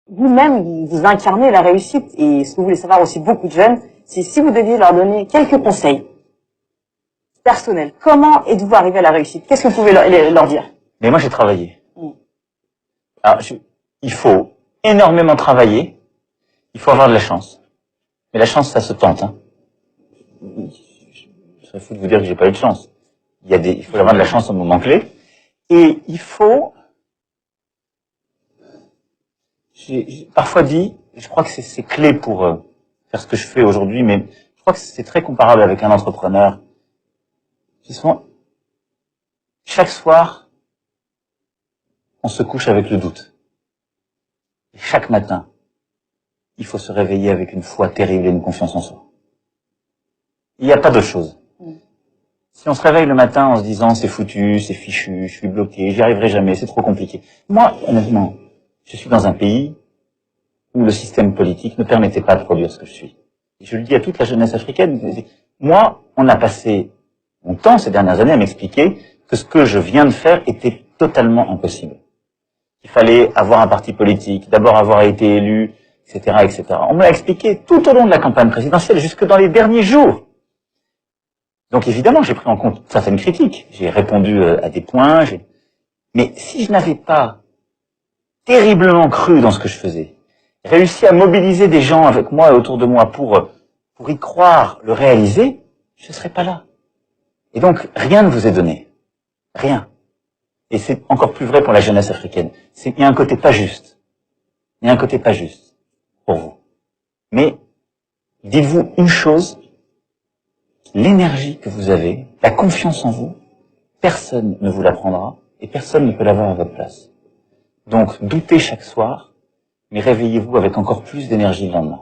vous-même, vous incarnez la réussite. Et ce que vous voulez savoir aussi beaucoup de jeunes, c'est si vous deviez leur donner quelques conseils personnels. Comment êtes-vous arrivé à la réussite? Qu'est-ce que vous pouvez leur dire? Mais moi, j'ai travaillé. Alors, il faut énormément travailler. Il faut avoir de la chance. Mais la chance, ça se tente. Hein. Je serais fou de vous dire que j'ai pas eu de chance. Il faut avoir de la chance au moment clé. Et il faut... J'ai parfois dit, je crois que c'est clé pour faire ce que je fais aujourd'hui, mais je crois que c'est très comparable avec un entrepreneur. Chaque soir, on se couche avec le doute. Et chaque matin, il faut se réveiller avec une foi terrible et une confiance en soi. Il n'y a pas d'autre chose. Si on se réveille le matin en se disant c'est foutu, c'est fichu, je suis bloqué, j'y arriverai jamais, c'est trop compliqué. Moi, honnêtement, je suis dans un pays où le système politique ne permettait pas de produire ce que je suis. Et je le dis à toute la jeunesse africaine. Moi, on a passé mon temps ces dernières années à m'expliquer que ce que je viens de faire était totalement impossible. Il fallait avoir un parti politique, d'abord avoir été élu, etc., etc. On me l'a expliqué tout au long de la campagne présidentielle, jusque dans les derniers jours. Donc évidemment, j'ai pris en compte certaines critiques. J'ai répondu à des points. Mais si je n'avais pas terriblement cru dans ce que je faisais, réussi à mobiliser des gens avec moi et autour de moi pour y croire, le réaliser, je ne serais pas là. Et donc, rien ne vous est donné. Rien. Et c'est encore plus vrai pour la jeunesse africaine. Il y a un côté pas juste. Il y a un côté pas juste pour vous. Mais dites-vous une chose, l'énergie que vous avez, la confiance en vous, personne ne vous la prendra et personne ne peut l'avoir à votre place. Donc, doutez chaque soir, mais réveillez-vous avec encore plus d'énergie le lendemain.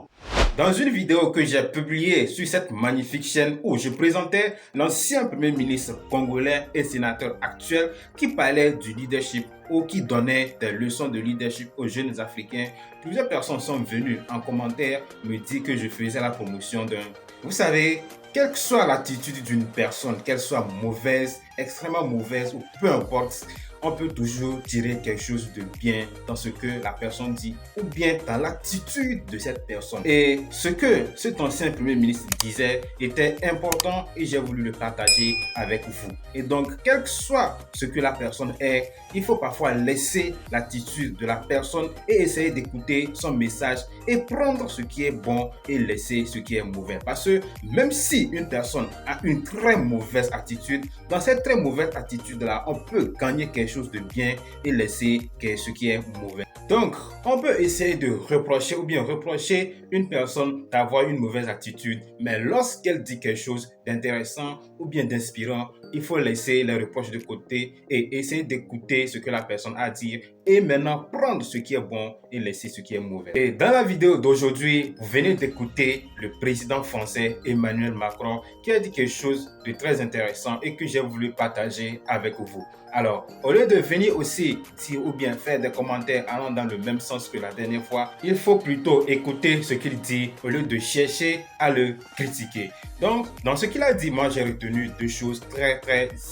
Dans une vidéo que j'ai publiée sur cette magnifique chaîne où je présentais l'ancien premier ministre congolais et sénateur actuel qui parlait du leadership ou qui donnait des leçons de leadership aux jeunes Africains, plusieurs personnes sont venues en commentaire me dire que je faisais la promotion d'un... Vous savez, quelle que soit l'attitude d'une personne, qu'elle soit mauvaise, extrêmement mauvaise ou peu importe, on peut toujours tirer quelque chose de bien dans ce que la personne dit ou bien dans l'attitude de cette personne. Et ce que cet ancien premier ministre disait était important et j'ai voulu le partager avec vous. Et donc, quel que soit ce que la personne est, il faut parfois laisser l'attitude de la personne et essayer d'écouter son message et prendre ce qui est bon et laisser ce qui est mauvais. Parce que même si une personne a une très mauvaise attitude, dans cette très mauvaise attitude-là, on peut gagner quelque chose de bien et laisser ce qui est mauvais. Donc, on peut essayer de reprocher ou bien reprocher une personne d'avoir une mauvaise attitude, mais lorsqu'elle dit quelque chose d'intéressant ou bien d'inspirant, il faut laisser les reproches de côté et essayer d'écouter ce que la personne a à dire et maintenant prendre ce qui est bon et laisser ce qui est mauvais. Et dans la vidéo d'aujourd'hui, vous venez d'écouter le président français Emmanuel Macron qui a dit quelque chose de très intéressant et que j'ai voulu partager avec vous. Alors, au lieu de venir aussi dire ou bien faire des commentaires allant dans le même sens que la dernière fois, il faut plutôt écouter ce qu'il dit au lieu de chercher à le critiquer. Donc, dans ce qu'il a dit, moi j'ai retenu deux choses très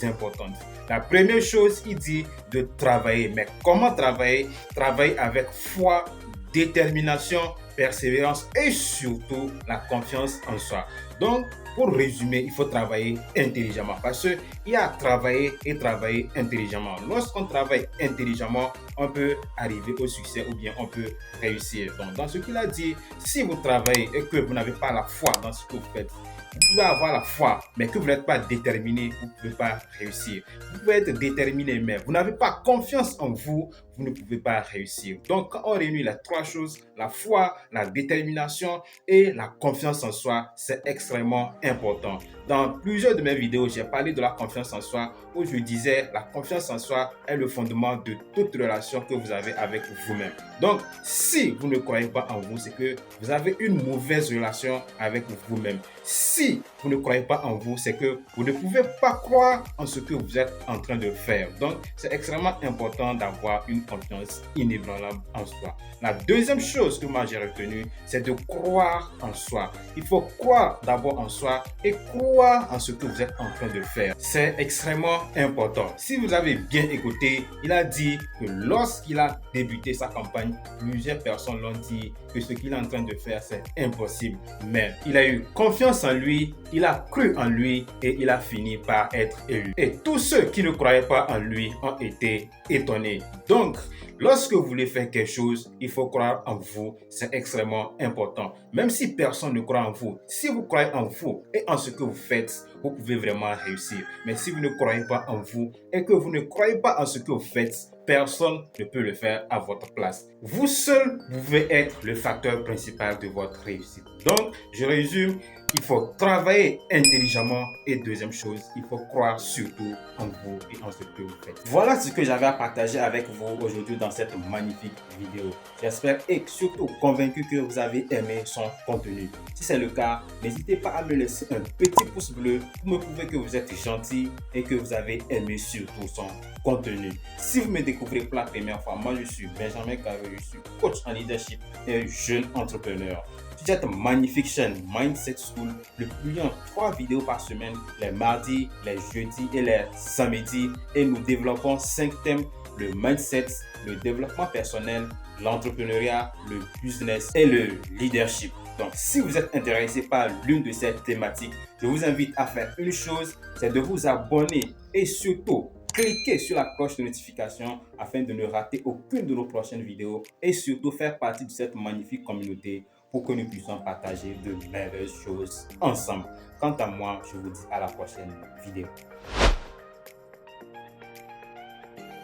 importantes. La première chose, il dit de travailler. Mais comment travailler? Travailler avec foi, détermination, persévérance et surtout la confiance en soi. Donc, pour résumer, il faut travailler intelligemment parce qu'il y a travailler et travailler intelligemment. Lorsqu'on travaille intelligemment, on peut arriver au succès ou bien on peut réussir. Donc, dans ce qu'il a dit, si vous travaillez et que vous n'avez pas la foi dans ce que vous faites, vous pouvez avoir la foi, mais que vous n'êtes pas déterminé, vous ne pouvez pas réussir. Vous pouvez être déterminé, mais vous n'avez pas confiance en vous, vous ne pouvez pas réussir. Donc, quand on réunit les trois choses, la foi, la détermination et la confiance en soi, c'est extrêmement important. Dans plusieurs de mes vidéos, j'ai parlé de la confiance en soi où je disais la confiance en soi est le fondement de toute relation que vous avez avec vous-même. Donc, si vous ne croyez pas en vous, c'est que vous avez une mauvaise relation avec vous-même. Si vous ne croyez pas en vous, c'est que vous ne pouvez pas croire en ce que vous êtes en train de faire. Donc, c'est extrêmement important d'avoir une une confiance inébranlable en soi. La deuxième chose que moi j'ai retenue, c'est de croire en soi. Il faut croire d'abord en soi et croire en ce que vous êtes en train de faire. C'est extrêmement important. Si vous avez bien écouté, il a dit que lorsqu'il a débuté sa campagne, plusieurs personnes l'ont dit que ce qu'il est en train de faire, c'est impossible. Mais il a eu confiance en lui, il a cru en lui et il a fini par être élu. Et tous ceux qui ne croyaient pas en lui ont été étonnés. Donc, lorsque vous voulez faire quelque chose, il faut croire en vous. C'est extrêmement important. Même si personne ne croit en vous, si vous croyez en vous et en ce que vous faites, vous pouvez vraiment réussir. Mais si vous ne croyez pas en vous et que vous ne croyez pas en ce que vous faites, personne ne peut le faire à votre place. Vous seul pouvez être le facteur principal de votre réussite. Donc, je résume. Il faut travailler intelligemment et deuxième chose, il faut croire surtout en vous et en ce que vous faites. Voilà ce que j'avais à partager avec vous aujourd'hui dans cette magnifique vidéo. J'espère et surtout convaincu que vous avez aimé son contenu. Si c'est le cas, n'hésitez pas à me laisser un petit pouce bleu pour me prouver que vous êtes gentil et que vous avez aimé surtout son contenu. Si vous me découvrez pour la première fois, moi je suis Benjamin Carré, je suis coach en leadership et jeune entrepreneur. Sur cette magnifique chaîne Mindset School, je publie 3 vidéos par semaine, les mardis, les jeudis et les samedis. Et nous développons 5 thèmes, le mindset, le développement personnel, l'entrepreneuriat, le business et le leadership. Donc, si vous êtes intéressé par l'une de ces thématiques, je vous invite à faire une chose, c'est de vous abonner et surtout, cliquez sur la cloche de notification afin de ne rater aucune de nos prochaines vidéos et surtout faire partie de cette magnifique communauté pour que nous puissions partager de merveilleuses choses ensemble. Quant à moi, je vous dis à la prochaine vidéo.